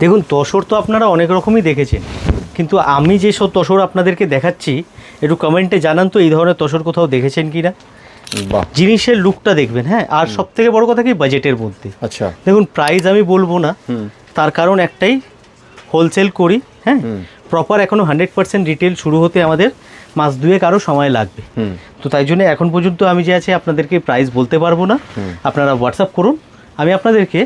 দেখুন তসর তো আপনারা অনেক রকমই দেখেছেন, কিন্তু আমি যেসব তসর আপনাদেরকে দেখাচ্ছি একটু কমেন্টে জানান তো এই ধরনের তসর কোথাও দেখেছেন কি না। জিনিসের লুকটা দেখবেন, হ্যাঁ, আর সব থেকে বড় কথা কি বাজেটের মধ্যে। আচ্ছা, দেখুন প্রাইস আমি বলবো না, তার কারণ একটাই, হোলসেল করি, হ্যাঁ, প্রপার এখনও 100% রিটেল শুরু হতে আমাদের মাস দুয়েক আরও সময় লাগবে। তো তাই জন্য এখন পর্যন্ত আমি যে আছে আপনাদেরকে প্রাইস বলতে পারবো না। আপনারা হোয়াটসঅ্যাপ করুন, আমি আপনাদেরকে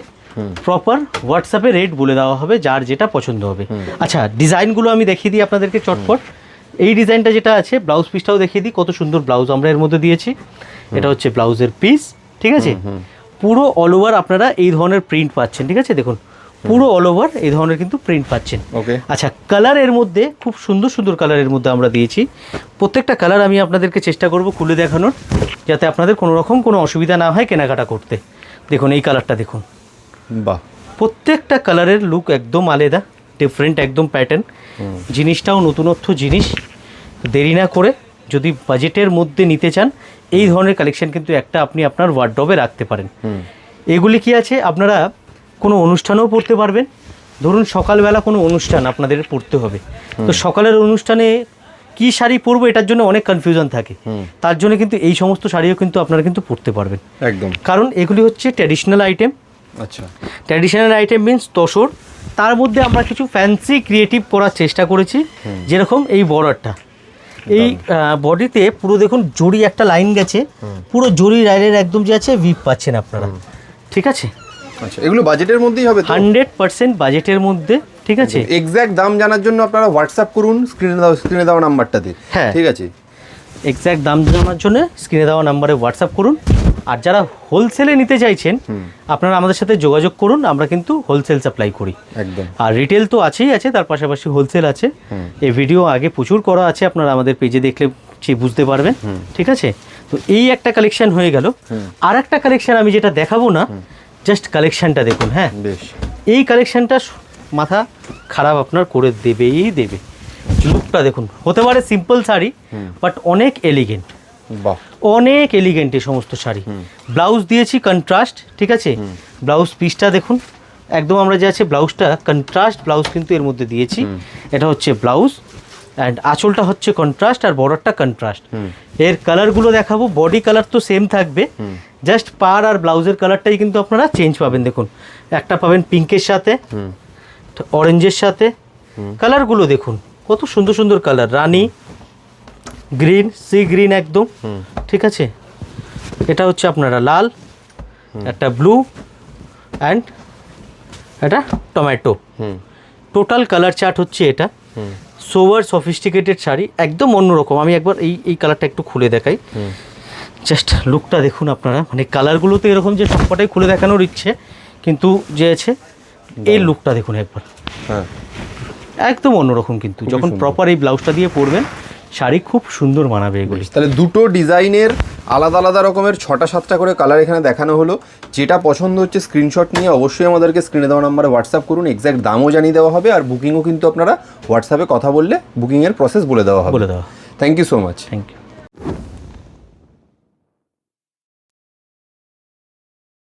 প্রপার হোয়াটসঅ্যাপে রেট বলে দেওয়া হবে, যার যেটা পছন্দ হবে। আচ্ছা, ডিজাইনগুলো আমি দেখিয়ে দিই আপনাদেরকে চটপট। এই ডিজাইনটা যেটা আছে, ব্লাউজ পিসটাও দেখিয়ে দিই, কত সুন্দর ব্লাউজ আমরা এর মধ্যে দিয়েছি। এটা হচ্ছে ব্লাউজের পিস, ঠিক আছে। পুরো অল ওভার আপনারা এই ধরনের প্রিন্ট পাচ্ছেন, ঠিক আছে। দেখুন পুরো অল ওভার এই ধরনের কিন্তু প্রিন্ট পাচ্ছেন। ওকে, আচ্ছা, কালারের মধ্যে খুব সুন্দর সুন্দর কালারের মধ্যে আমরা দিয়েছি। প্রত্যেকটা কালার আমি আপনাদেরকে চেষ্টা করব খুলে দেখানোর, যাতে আপনাদের কোনো রকম কোনো অসুবিধা না হয় কেনাকাটা করতে। দেখুন এই কালারটা দেখুন, বাহ, প্রত্যেকটা কালারের লুক একদম আলাদা, ডিফারেন্ট একদম প্যাটার্ন। জিনিসটাও নতুনত্ব জিনিস। দেরি না করে যদি বাজেটের মধ্যে নিতে চান, এই ধরনের কালেকশন কিন্তু একটা আপনি আপনার ওয়ার্ডরোবে রাখতে পারেন। এগুলি কি আছে, আপনারা কোনো অনুষ্ঠানেও পড়তে পারবেন। ধরুন সকালবেলা কোনো অনুষ্ঠান আপনাদের পড়তে হবে, তো সকালের অনুষ্ঠানে কি শাড়ি পরবো এটার জন্য অনেক কনফিউশন থাকে। তার জন্য কিন্তু এই সমস্ত শাড়িও কিন্তু আপনারা কিন্তু পরতে পারবেন একদম, কারণ এগুলি হচ্ছে ট্র্যাডিশনাল আইটেম। আচ্ছা, ট্র্যাডিশনাল আইটেম মিন্স তসর, তার মধ্যে আমরা কিছু ফ্যান্সি ক্রিয়েটিভ করার চেষ্টা করেছি। যেরকম এই বর্ডারটা, এই বডিতে পুরো দেখুন জরি একটা লাইন গেছে, পুরো জরি লাইনের একদম যে আছে ভিপ পাচ্ছেন আপনারা, ঠিক আছে। আচ্ছা, এগুলো বাজেটের মধ্যেই হবে তো? 100% বাজেটের মধ্যে, ঠিক আছে। এক্স্যাক্ট দাম জানার জন্য আপনারা হোয়াটসঅ্যাপ করুন স্ক্রিনে দেওয়া নাম্বারটাতে, হ্যাঁ ঠিক আছে। এক্স্যাক্ট দাম জানার জন্য স্ক্রিনে দেওয়া নাম্বারে হোয়াটসঅ্যাপ করুন। আর যারা হোলসেলে নিতে চাইছেন, আপনারা আমাদের সাথে যোগাযোগ করুন, আমরা কিন্তু হোলসেল সাপ্লাই করি একদম। আর রিটেল তো আছেই আছে, তার পাশাপাশি হোলসেল আছে। এই ভিডিও আগে প্রচুর করা আছে, আপনারা আমাদের পেজে দেখলে বুঝতে পারবেন, ঠিক আছে। তো এই একটা কালেকশন হয়ে গেল। আর একটা কালেকশন আমি যেটা দেখাবো না, জাস্ট কালেকশনটা দেখুন। হ্যাঁ, বেশ, এই কালেকশনটা মাথা খারাপ আপনার করে দেবেই দেবে। লুকটা দেখুন, হতে পারে সিম্পল শাড়ি, বাট অনেক এলিগেন্ট, বাহ, অনেক এলিগেন্ট এই সমস্ত শাড়ি। ব্লাউজ দিয়েছি কন্ট্রাস্ট, ঠিক আছে। ব্লাউজ পিসটা দেখুন, একদম আমরা যে আছে ব্লাউজটা কন্ট্রাস্ট ব্লাউজ কিন্তু এর মধ্যে দিয়েছি। এটা হচ্ছে ব্লাউজ, অ্যান্ড আঁচলটা হচ্ছে কন্ট্রাস্ট আর বর্ডারটা কন্ট্রাস্ট। এর কালারগুলো দেখাবো, বডি কালার তো সেম থাকবে, জাস্ট পার আর ব্লাউজের কালারটাই কিন্তু আপনারা চেঞ্জ পাবেন। দেখুন একটা পাবেন পিঙ্কের সাথে, অরেঞ্জের সাথে। কালারগুলো দেখুন কত সুন্দর সুন্দর কালার, রানী গ্রিন, সি গ্রিন একদম, ঠিক আছে। এটা হচ্ছে আপনারা লাল, একটা ব্লু অ্যান্ড এটা টমেটো। টোটাল কালার চার্ট হচ্ছে এটা। সোভার সফিস্টিকেটেড শাড়ি, একদম অন্যরকম। আমি একবার এই কালারটা একটু খুলে দেখাই, জাস্ট লুকটা দেখুন আপনারা। মানে কালারগুলো তো এরকম যে সবকটাই খুলে দেখানোর ইচ্ছে, কিন্তু যে আছে এই লুকটা দেখুন একবার, হ্যাঁ, একদম অন্যরকম। কিন্তু যখন প্রপার এই ব্লাউজটা দিয়ে পরবেন, শাড়ি খুব সুন্দর মানাবে এগুলি। তাহলে দুটো ডিজাইনের আলাদা আলাদা রকমের 6টা-7টা করে কালার এখানে দেখানো হলো। যেটা পছন্দ হচ্ছে স্ক্রিনশট নিয়ে অবশ্যই আমাদেরকে স্ক্রিনে দেওয়া নাম্বারে হোয়াটসঅ্যাপ করুন। এক্স্যাক্ট দামও জানিয়ে দেওয়া হবে, আর বুকিংও কিন্তু আপনারা হোয়াটসঅ্যাপে কথা বললে বুকিংয়ের প্রসেস বলে দেওয়া হবে। বলে দেওয়া। Thank you so much. Thank you.